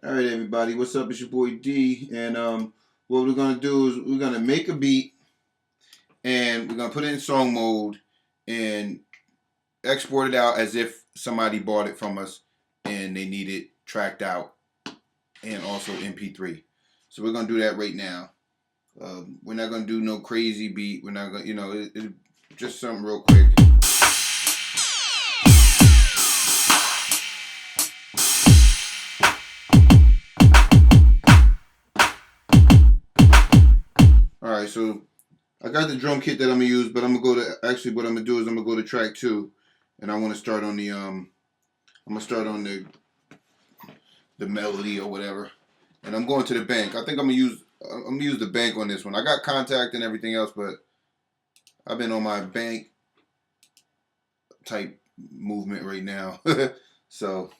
All right, everybody, what's up? It's your boy D, and what we're gonna do is we're gonna make a beat, and we're gonna put it in song mode, and export it out as if somebody bought it from us, and they need it tracked out, and also MP3. So we're gonna do that right now. We're not gonna do no crazy beat. We're not gonna, it's just something real quick. All right, so I got the drum kit that I'm gonna use, but I'm gonna go to what I'm gonna do is I'm gonna go to track 2, and I want to start on the I'm gonna start on the melody or whatever, and I'm going to the bank. I think I'm gonna use the bank on this one. I got contact and everything else, but I've been on my bank type movement right now. So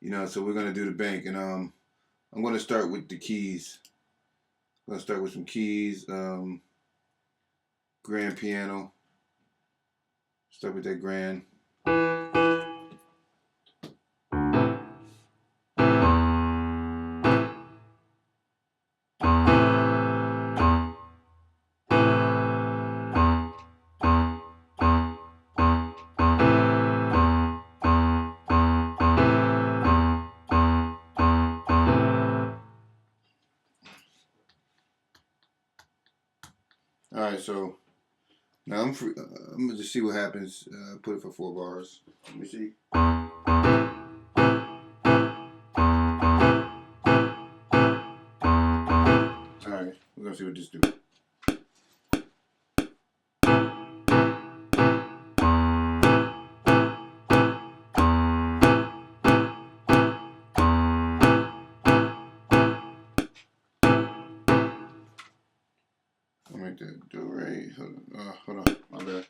so we're gonna do the bank, and I'm gonna start with the keys. I'm gonna start with some keys. Grand piano. Start with that grand. All right, so now I'm free. I'm gonna just see what happens. Put it for 4 bars. Let me see. All right, we're gonna see what this do. I'll make that do right. Hold on, my bad.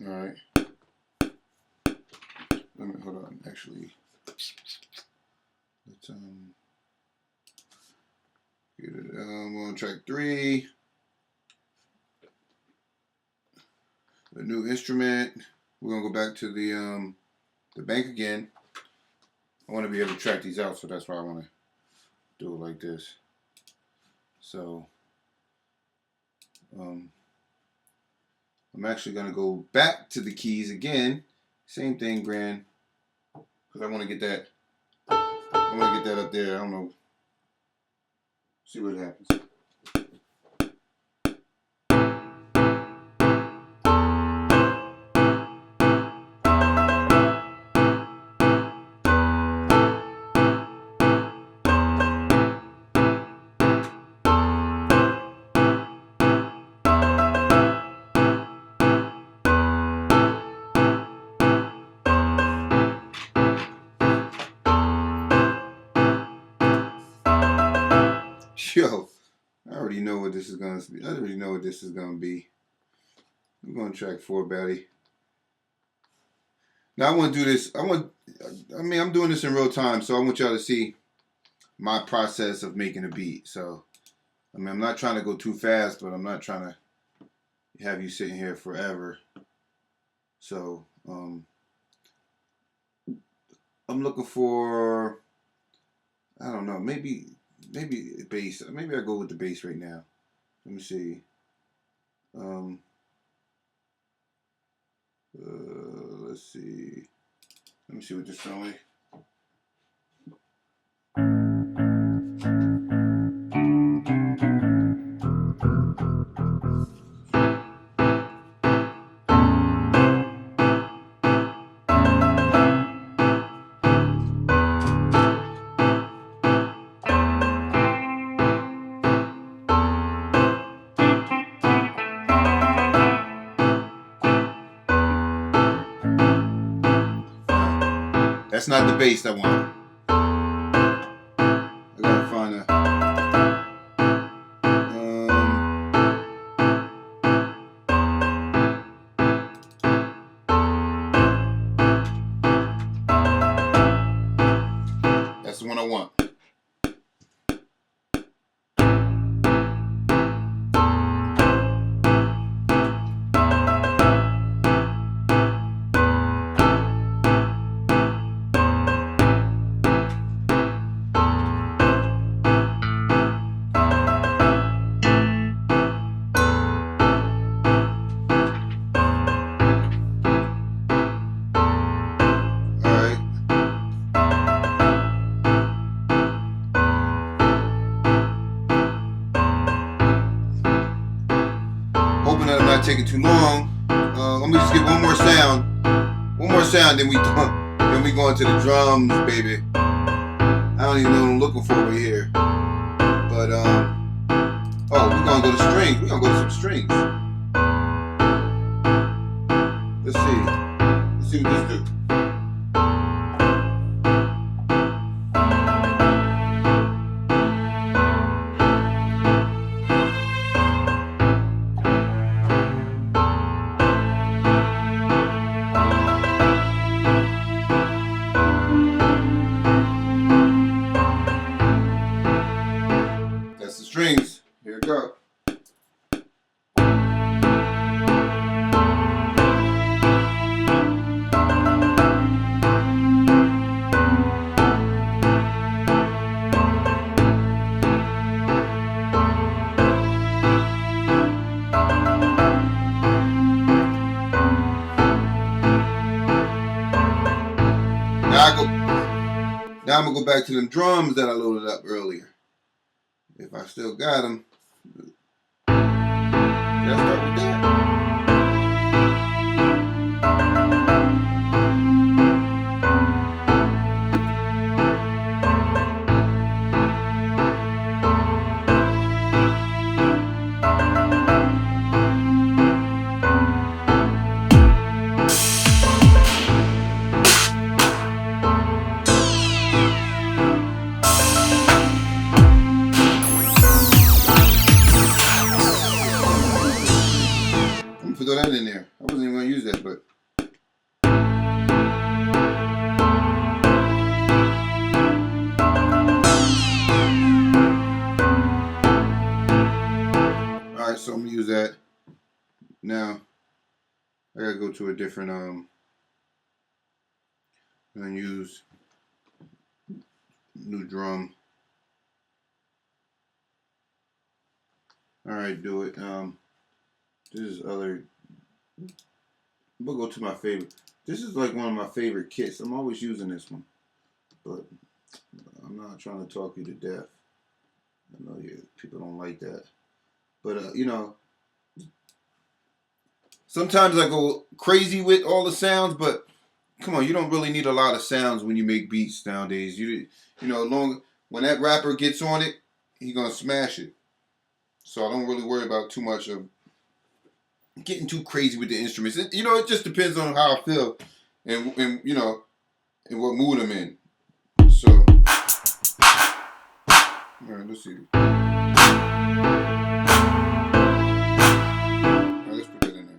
All right. Hold on. Actually, let's get it. We're on track 3. A new instrument. We're gonna go back to the bank again. I want to be able to track these out, so that's why I want to do it like this. So I'm actually gonna go back to the keys again. Same thing, grand, because I want to get that. I want to get that up there. I don't know. See what happens. Yo, I already know what this is gonna be. I already know what this is gonna be. I'm going to track 4, Batty. Now I want to do this. I'm doing this in real time, so I want y'all to see my process of making a beat. So, I'm not trying to go too fast, but I'm not trying to have you sitting here forever. So, I'm looking for, I don't know, maybe bass. Maybe I go with the bass right now. Let me see. Let's see. Let me see what this sounds like. That's not the bass I want. I gotta find a. That's the one I want. Hoping that I'm not taking too long. Let me just get one more sound, then we go into the drums, baby. I don't even know what I'm looking for over here. But oh, we're gonna go to strings. We're gonna go to some strings. Let's see what this do. Strings. Here we go. Now I'm gonna go back to them drums that I loaded up earlier. If I still got them, let's start with that. Throw that in there. I wasn't even going to use that, but alright, so I'm going to use that. Now I gotta go to a different I'm going to use new drum. Alright, do it. This is other. We'll go to my favorite. This is like one of my favorite kits. I'm always using this one, but I'm not trying to talk you to death. I know people don't like that, but you know, sometimes I go crazy with all the sounds. But come on, you don't really need a lot of sounds when you make beats nowadays. You know, when that rapper gets on it, he's gonna smash it. So I don't really worry about too much of getting too crazy with the instruments. You know, it just depends on how I feel and you know, and what mood I'm in. So, all right, let's see. All right, let's put that in there.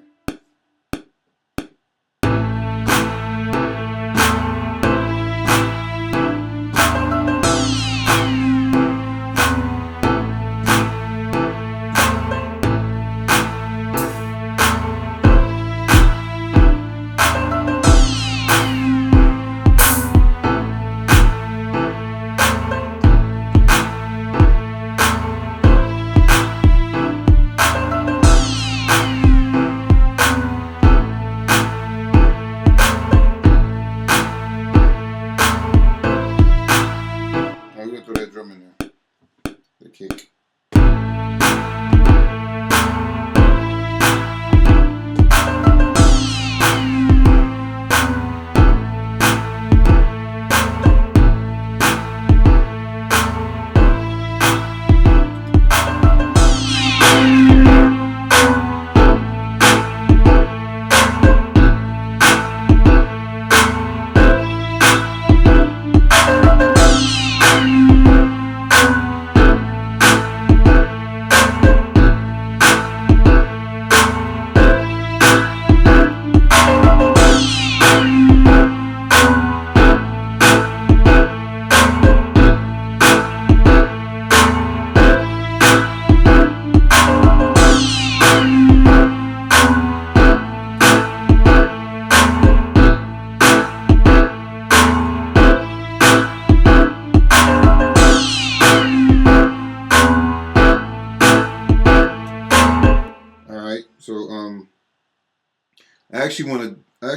I actually want to let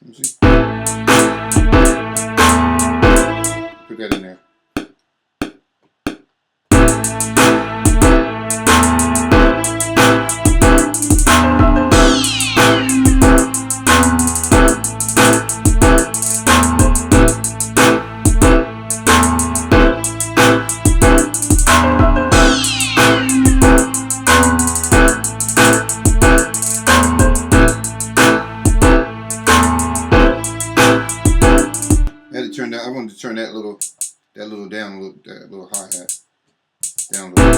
me see. Put that in there. I wanted to turn that little down, that little hi-hat down a little.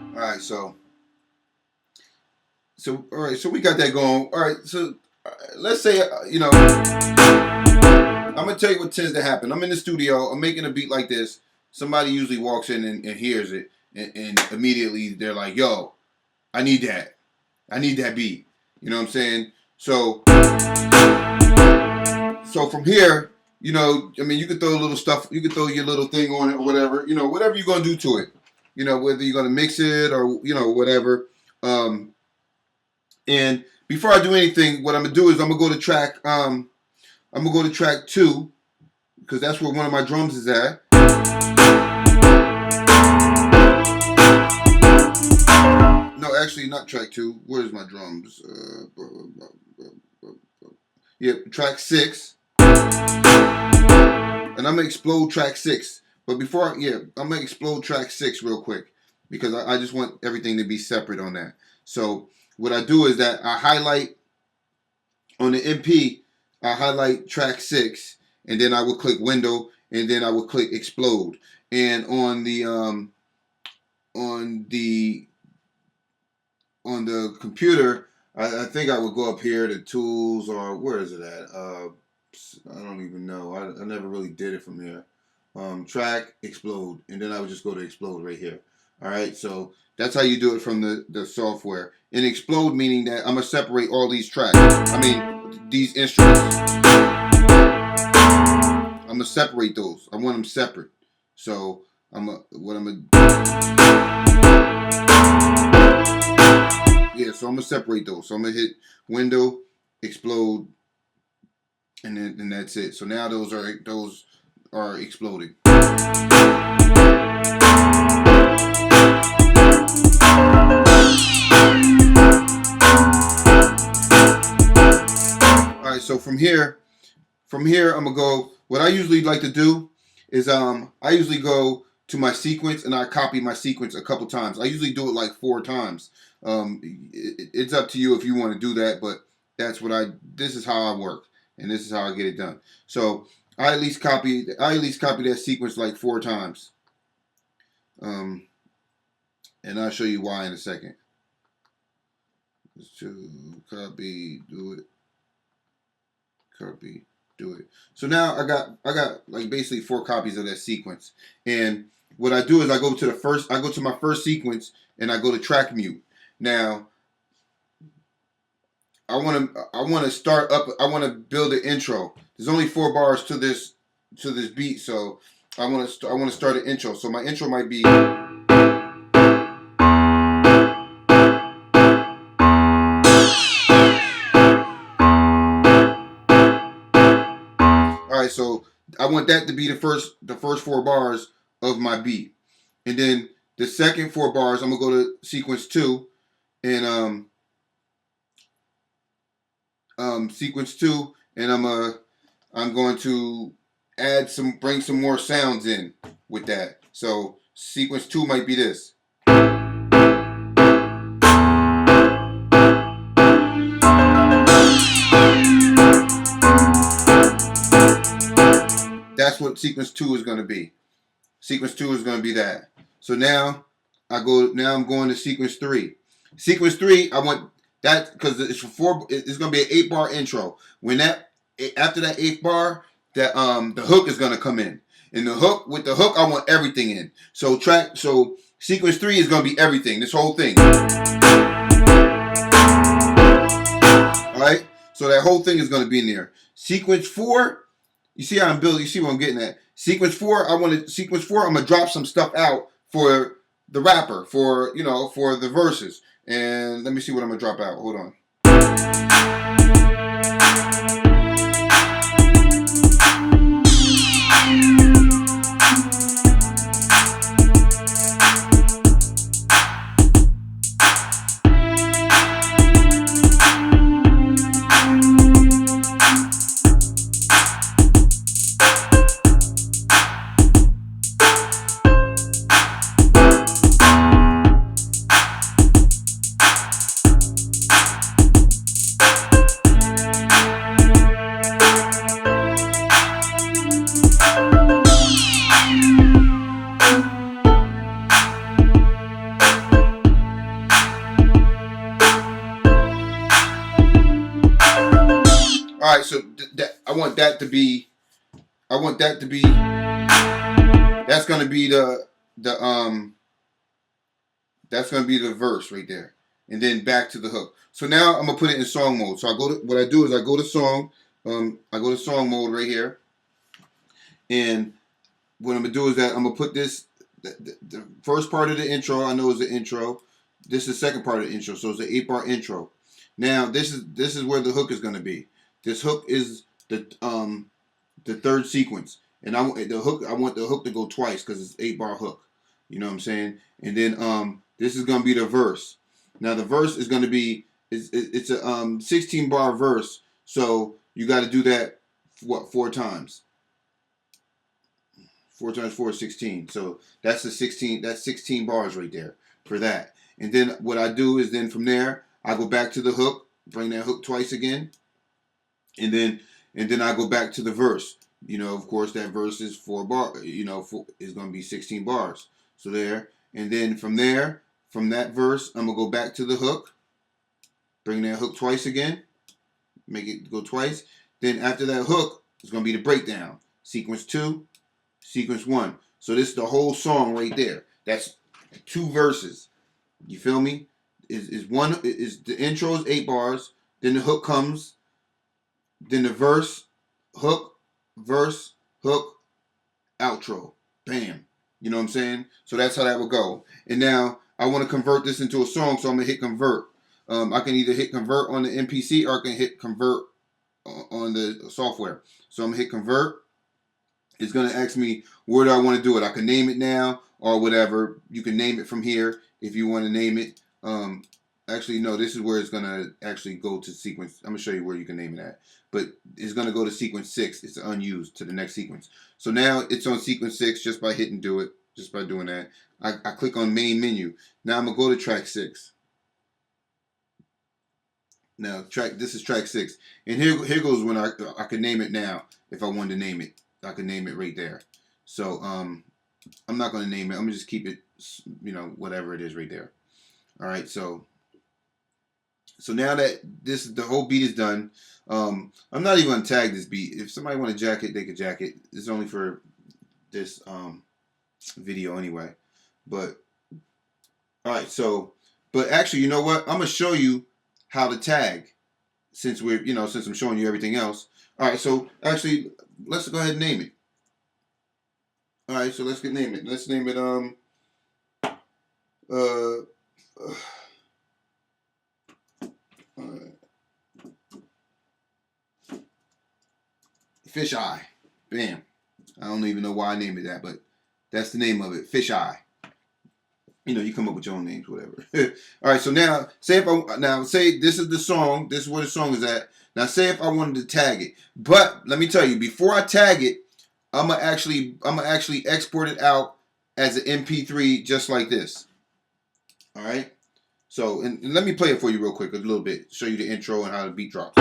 All right, so all right, so we got that going. All right, so let's say I'm gonna tell you what tends to happen. I'm in the studio, I'm making a beat like this. Somebody usually walks in and hears it, and immediately they're like, "Yo, I need that beat." You know what I'm saying? So from here, I mean, you could throw a little stuff, you could throw your little thing on it or whatever, whatever you're gonna do to it, whether you're gonna mix it or whatever. And before I do anything, what I'm gonna do is I'm gonna go to track 2 because that's where one of my drums is at. No, actually not track 2. Where's my drums? Yeah, track 6. And I'm gonna explode track 6. But before I'm gonna explode track 6 real quick because I just want everything to be separate on that. So what I do is that I highlight on the MP, I highlight track 6, and then I will click window, and then I will click explode. And on the computer, I think I would go up here to tools, or where is it at? I don't even know. I never really did it from here. Track, explode, and then I would just go to explode right here. All right, so that's how you do it from the software. And explode meaning that I'm gonna separate all these tracks. I mean, these instruments. I'm gonna separate those. I want them separate. So so I'm gonna separate those. So I'm gonna hit window, explode, and then that's it. So now those are exploding. All right, so from here I'm gonna go. What I usually like to do is I usually go to my sequence and I copy my sequence a couple times. I usually do it like 4 times. It's up to you if you want to do that, but this is how I work, and this is how I get it done. So I at least copy that sequence like 4 times. And I'll show you why in a second. To copy, do it. Copy, do it. So now I got like basically 4 copies of that sequence. And what I do is I go to my first sequence and I go to track mute. Now I want to start up. I want to build an intro. There's only 4 bars to this beat, so I want to start an intro. So my intro might be. Alright, so I want that to be the first 4 bars of my beat. And then the second 4 bars, I'm gonna go to sequence 2 and sequence 2, and I'm going to bring some more sounds in with that. So sequence 2 might be this. That's what sequence 2 is going to be. Sequence 2 is going to be that. So now I'm going to sequence 3. Sequence 3, I want that because it's going to be an 8-bar intro. After that 8th bar, that the hook is going to come in. And with the hook, I want everything in. So sequence 3 is going to be everything. This whole thing. All right. So that whole thing is going to be in there. Sequence 4. You see how I'm building? You see what I'm getting at? Sequence 4, sequence 4. I'm gonna drop some stuff out for the rapper, for for the verses. And let me see what I'm gonna drop out. Hold on. All right, so I want that to be. That's gonna be the That's gonna be the verse right there, and then back to the hook. So now I'm gonna put it in song mode. So what I do is I go to song. I go to song mode right here, and what I'm gonna do is that I'm gonna put this. The first part of the intro I know is the intro. This is the second part of the intro, so it's an 8-bar intro. Now this is where the hook is gonna be. This hook is the third sequence, and I want the hook to go twice because it's 8-bar hook. You know what I'm saying? And then this is gonna be the verse. Now the verse is gonna be it's a 16-bar verse, so you got to do that 4 times. 4 times 4 is 16. So that's 16 bars right there for that. And then what I do is then from there I go back to the hook, bring that hook twice again, and then I go back to the verse. Of course that verse is 4 bar. Is going to be 16 bars. So there, and then from there, from that verse, I'm gonna go back to the hook, bring that hook twice again, make it go twice. Then after that hook, it's gonna be the breakdown. Sequence 2, sequence 1. So this is the whole song right there. That's 2 verses. You feel me? Is the intro is 8 bars. Then the hook comes. Then the verse, hook, outro. Bam. You know what I'm saying? So that's how that would go. And now I want to convert this into a song, so I'm gonna hit convert. I can either hit convert on the MPC or I can hit convert on the software. So I'm gonna hit convert. It's gonna ask me where do I want to do it. I can name it now or whatever. You can name it from here if you want to name it. Actually, no, this is where it's gonna actually go to sequence. I'm gonna show you where you can name it at. But it's gonna go to sequence 6. It's unused to the next sequence. So now it's on sequence 6 just by hitting do it. Just by doing that. I click on main menu. Now I'm gonna go to track 6. Now this is track 6. And here goes when I can name it now. If I wanted to name it, I can name it right there. So I'm not gonna name it. I'm gonna just keep it, whatever it is right there. All right, so now that the whole beat is done, I'm not even gonna tag this beat. If somebody want to jack it, they could jack it. It's only for this video anyway. But all right, so but actually, you know what? I'm gonna show you how to tag since since I'm showing you everything else. All right, so actually, let's go ahead and name it. All right, so let's name it. Let's name it Fish Eye. Bam. I don't even know why I named it that, but that's the name of it. Fish Eye. You come up with your own names, whatever. All right, so now say this is the song. This is where the song is at. Now say if I wanted to tag it, but let me tell you, before I tag it, I'm gonna actually export it out as an MP3 just like this. All right. So and let me play it for you real quick, a little bit, show you the intro and how the beat drops.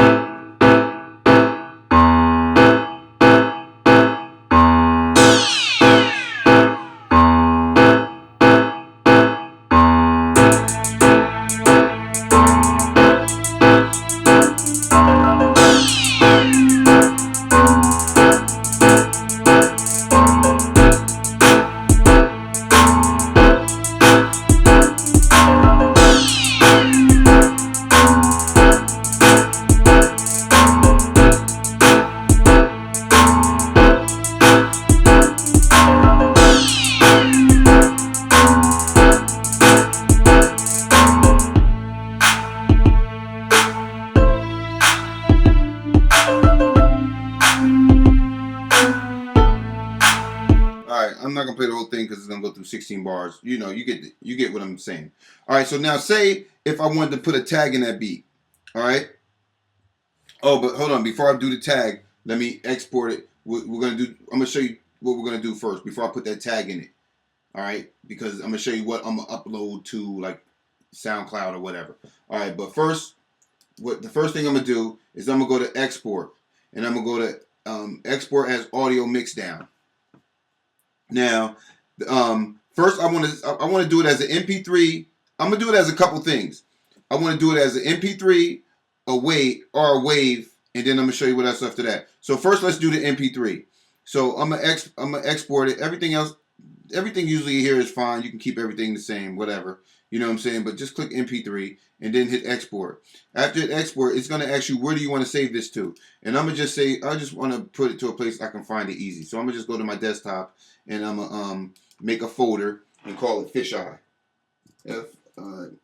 it's gonna go through 16 bars. You know, you get what I'm saying. All right. So now, say if I wanted to put a tag in that beat. All right. Oh, but hold on. Before I do the tag, let me export it. We're gonna do. I'm gonna show you what we're gonna do first before I put that tag in it. All right, because I'm gonna show you what I'm gonna upload to like SoundCloud or whatever. All right, but first, the first thing I'm gonna do is I'm gonna go to export, and I'm gonna go to export as audio mix down. Now, first I want to do it as an MP3. I'm gonna do it as a couple things. I want to do it as an MP3, a wave, and then I'm gonna show you what else after that. So first, let's do the MP3. So I'm gonna export it. Everything usually here is fine. You can keep everything the same, whatever. You know what I'm saying? But just click MP3 and then hit export. After it export, it's going to ask you, where do you want to save this to? And I'm going to just say, I just want to put it to a place I can find it easy. So I'm going to just go to my desktop and I'm going to make a folder and call it Fisheye. F-I-S-H-E-Y-E.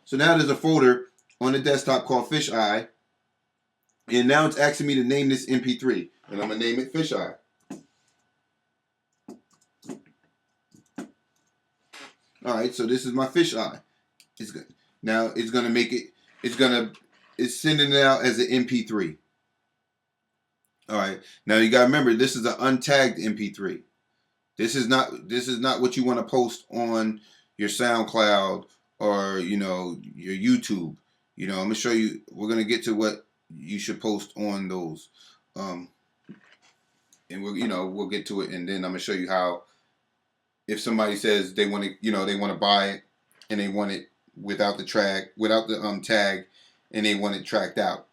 So now there's a folder on the desktop called Fisheye. And now it's asking me to name this MP3. And I'm going to name it Fisheye. Alright, so this is my Fisheye. Now it's going to make it, it's sending it out as an MP3. Alright, now you got to remember, this is an untagged MP3. This is not what you want to post on your SoundCloud or, you know, your YouTube. You know, I'm going to show you, we're going to get to what you should post on those. And we'll get to it, and then I'm gonna show you how, if somebody says they want to buy it and they want it without the tag, and they want it tracked out.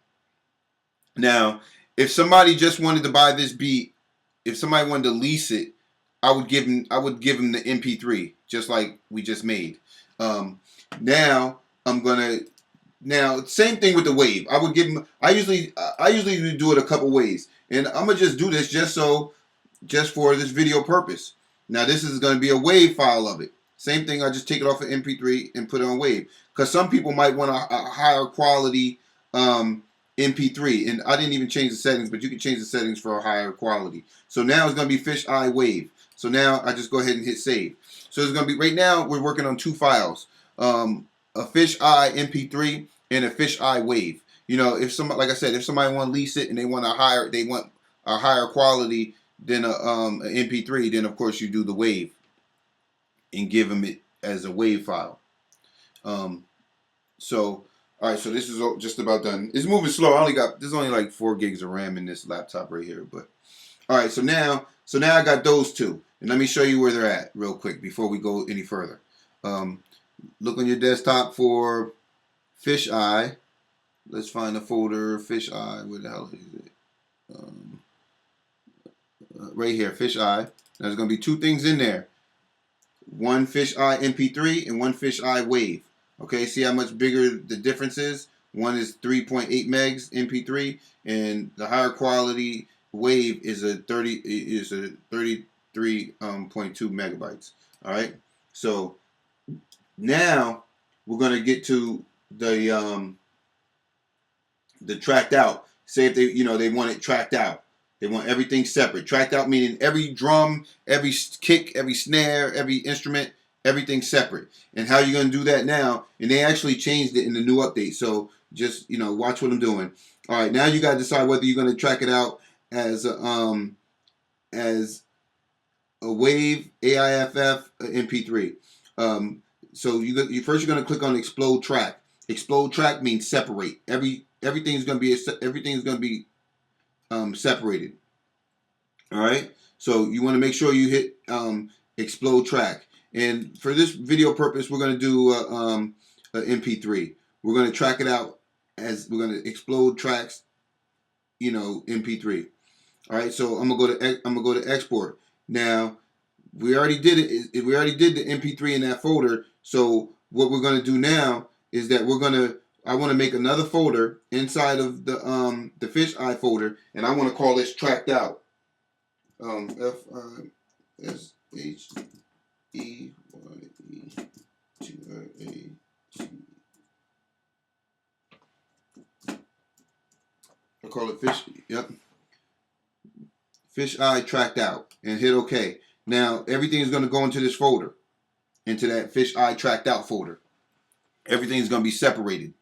Now, if somebody just wanted to buy this beat, if somebody wanted to lease it, I would give them the MP3 just like we just made. Now same thing with the wave. I would give them. I usually do it a couple ways, and I'm gonna just do this just for this video purpose. Now this is gonna be a wave file of it. Same thing. I just take it off of MP3 and put it on wave, because some people might want a higher quality MP3, and I didn't even change the settings, but you can change the settings for a higher quality. So now it's gonna be Fisheye wave. So now I just go ahead and hit save. So it's gonna be, right now we're working on two files. A Fisheye MP3 and a Fisheye wave. You know, if somebody, like I said, if somebody want to lease it and they want a higher quality than an MP3, then of course you do the wave and give them it as a wave file. So all right, so this is just about done. It's moving slow. There's only like 4 gigs of RAM in this laptop right here, but all right. So now I got those two, and let me show you where they're at real quick before we go any further. Look on your desktop for Fisheye. Let's find the folder Fisheye. Where the hell is it? Right here, Fisheye. Now there's going to be 2 things in there. One Fisheye MP3 and one Fisheye wave. Okay, see how much bigger the difference is? One is 3.8 megs MP3, and the higher quality wave is a 33.2 megabytes. All right, so now we're going to get to the tracked out. Say if they want it tracked out. They want everything separate. Tracked out meaning every drum, every kick, every snare, every instrument, everything separate. And how you're going to do that now? And they actually changed it in the new update. So just, watch what I'm doing. All right, now you got to decide whether you're going to track it out as a wave, AIFF, MP3. So first you're going to click on explode track. Explode track means separate. Everything's going to be separated. All right. So you want to make sure you hit explode track. And for this video purpose, we're going to do an MP3. We're going to track it out as we're going to explode tracks. MP3. All right. So I'm gonna go to export. Now we already did it. We already did the MP3 in that folder. So what we're going to do now is that I want to make another folder inside of the Fisheye folder, and I want to call this tracked out. Fisheye. I call it fish. Yep. fisheye tracked out, and hit OK. Now everything is going to go into this folder, into that fisheye tracked out folder. Everything's going to be separated.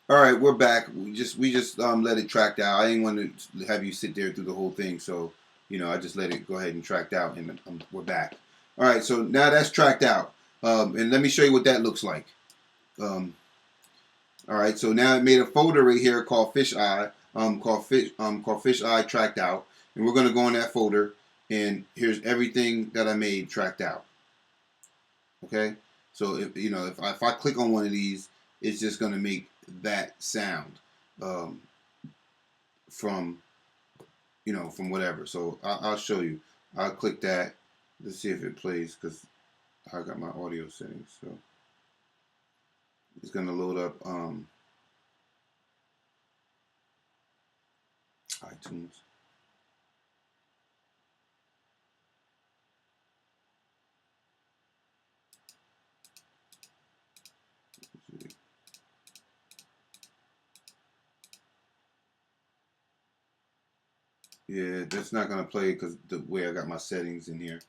All right, we're back. We just let it tracked out. I didn't want to have you sit there through the whole thing, so I just let it go ahead and tracked out, and we're back. All right, so now that's tracked out, and let me show you what that looks like. All right, so now it made a folder right here called fisheye, called fisheye tracked out, and we're gonna go in that folder, and here's everything that I made tracked out. Okay, so if I click on one of these, it's just gonna make that sound from whatever. So I'll show you. I'll click that. Let's see if it plays, because I got my audio settings. So it's gonna load up iTunes. Yeah, that's not gonna play because the way I got my settings in here,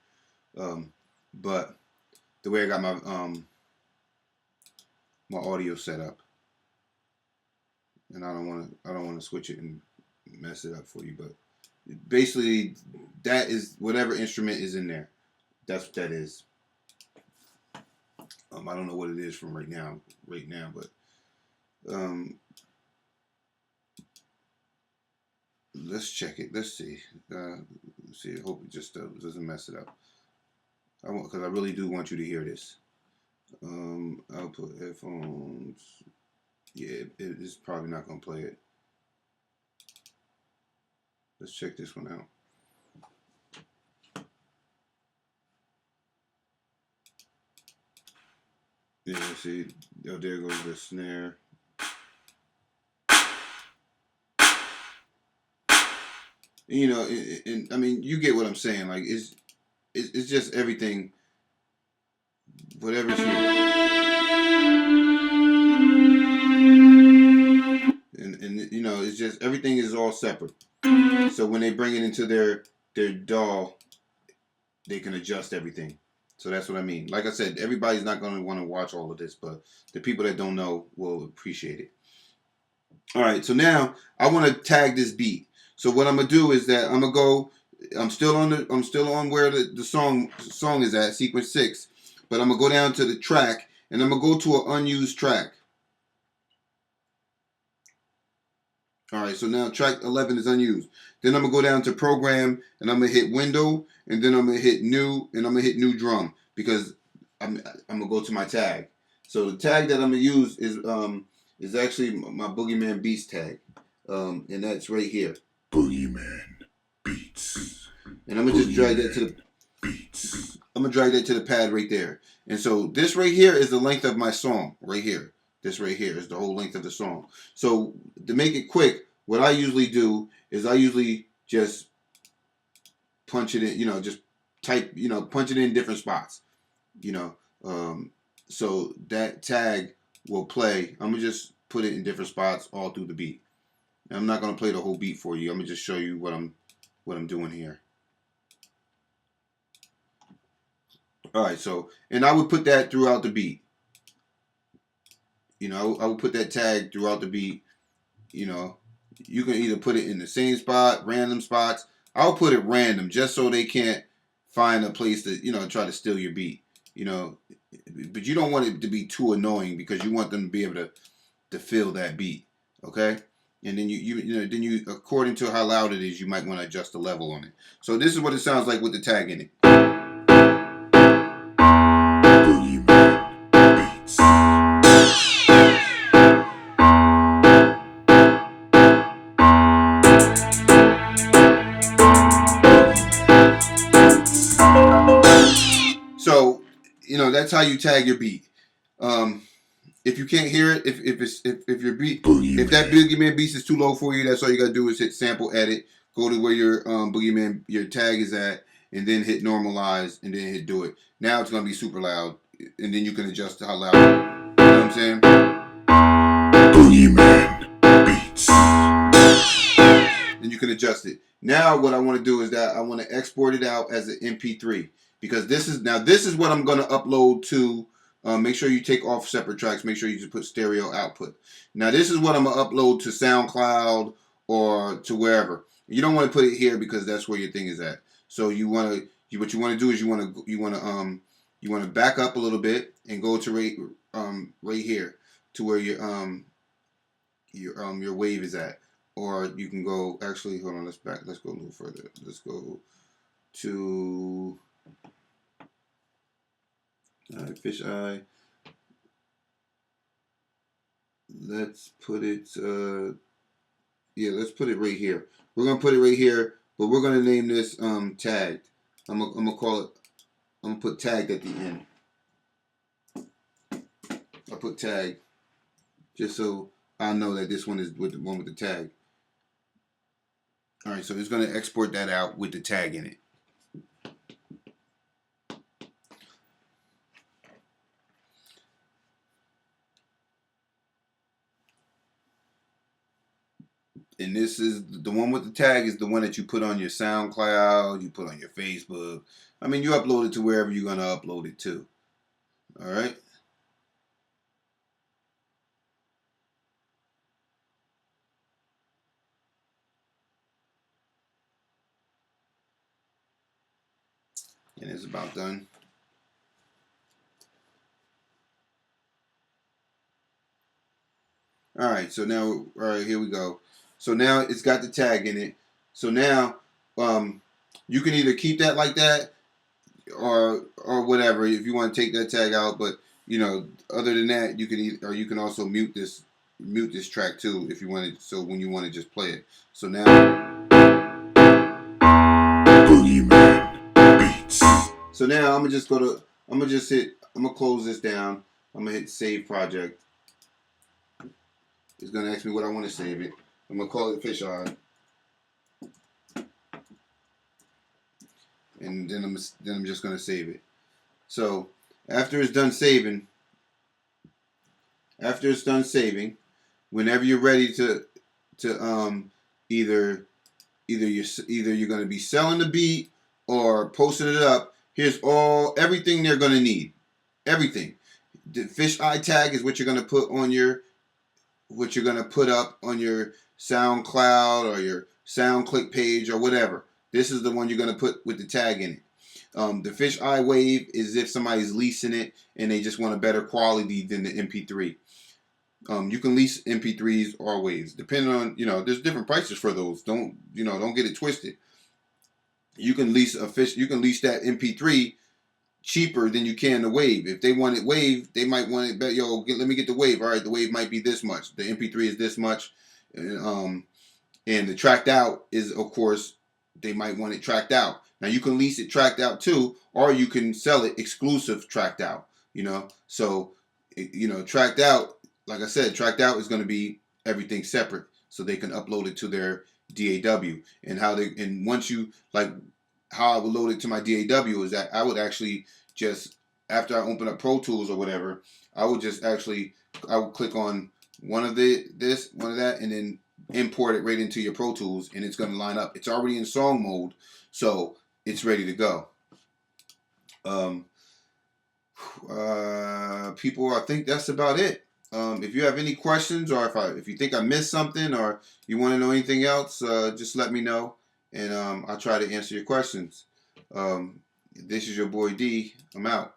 but the way I got my audio set up, and I don't want to switch it and mess it up for you. But basically, that is whatever instrument is in there. That's what that is. I don't know what it is from right now, but let's check it. Let's see. Let's see. I hope it just doesn't mess it up. Because I really do want you to hear this. Output headphones. Yeah, it is probably not gonna play it. Let's check this one out. Yeah, see, oh, there goes the snare. And I mean, you get what I'm saying. Like, it's just everything, whatever's here. And it's just everything is all separate. So when they bring it into their DAW, they can adjust everything. So that's what I mean. Like I said, everybody's not going to want to watch all of this, but the people that don't know will appreciate it. All right, so now I want to tag this beat. So what I'm gonna do is that I'm gonna go. I'm still on where the song is at, sequence 6, but I'm gonna go down to the track, and I'm gonna go to an unused track. All right, so now track 11 is unused. Then I'm gonna go down to program, and I'm gonna hit window, and then I'm gonna hit new, and I'm gonna hit new drum, because I'm gonna go to my tag. So the tag that I'm gonna use is actually my Boogeyman Beats tag, and that's right here. Boogeyman Beats. And I'm gonna just drag that to the Beats. I'm gonna drag that to the pad right there. And so this right here is the length of my song right here. This right here is the whole length of the song. So to make it quick, what I usually do is I usually just punch it in, just type, punch it in different spots, so that tag will play. I'm gonna just put it in different spots all through the beat. I'm not going to play the whole beat for you. I'm going to just show you what I'm doing here. All right, so, and I would put that throughout the beat. I would put that tag throughout the beat. You can either put it in the same spot, random spots. I'll put it random just so they can't find a place to, try to steal your beat. But you don't want it to be too annoying, because you want them to be able to feel that beat. Okay? And then you according to how loud it is, you might want to adjust the level on it. So this is what it sounds like with the tag in it. Boogeyman Beats. So that's how you tag your beat. If you can't hear it, if your beat, if that Boogeyman Beats is too low for you, that's all you gotta do is hit sample edit, go to where your your tag is at, and then hit normalize, and then hit do it. Now it's gonna be super loud, and then you can adjust how loud. You know what I'm saying? Boogeyman Beats. then you can adjust it. Now what I want to do is that I want to export it out as an MP3 because this is what I'm going to upload to. Make sure you take off separate tracks. Make sure you just put stereo output. Now this is what I'm going to upload to SoundCloud or to wherever. You don't want to put it here because that's where your thing is at. So what you want to do is you want to back up a little bit and go to right here to where your wave is at. Or you can go, actually, hold on, let's go a little further. Let's go to fisheye. Let's put it, let's put it right here. We're going to put it right here, but we're going to name this tagged. I'm going to call it, I'm going to put tagged at the end. I put tag just so I know that this one is with the one with the tag. Alright, so it's going to export that out with the tag in it. And this is the one with the tag is the one that you put on your SoundCloud, you put on your Facebook. I mean, you upload it to wherever you're going to upload it to. Alright. And it's about done. Alright, so now, alright, here we go. So now it's got the tag in it. So now you can either keep that like that or whatever if you want to take that tag out, but you know, other than that, you can also mute this track too if you want it, so when you want to just play it. So now Boogeyman Beats. So now I'm gonna close this down. I'm gonna hit save project. It's gonna ask me what I want to save it. I'm gonna call it fisheye, and then I'm just gonna save it. So after it's done saving, whenever you're ready to either you're gonna be selling the beat or posting it up. Here's everything they're gonna need. Everything. The fisheye tag is what you're gonna put up on your SoundCloud or your SoundClick page or whatever. This is the one you're gonna put with the tag in it. The fisheye wave is if somebody's leasing it and they just want a better quality than the MP3. You can lease MP3s or waves, depending on, there's different prices for those. Don't get it twisted. You can lease that MP3 cheaper than you can the wave. If they want it wave, they might want it better. Let me get the wave. All right, the wave might be this much. The MP3 is this much, and the tracked out is, of course, they might want it tracked out. Now you can lease it tracked out too, or you can sell it exclusive tracked out. So tracked out. Like I said, tracked out is going to be everything separate, so they can upload it to their DAW. And once you how I would load it to my DAW is that I would actually just, after I open up Pro Tools or whatever, I would click on one of that, and then import it right into your Pro Tools, and it's going to line up. It's already in song mode, so it's ready to go. People, I think that's about it. If you have any questions, or if you think I missed something, or you want to know anything else, just let me know, and I'll try to answer your questions. This is your boy D. I'm out.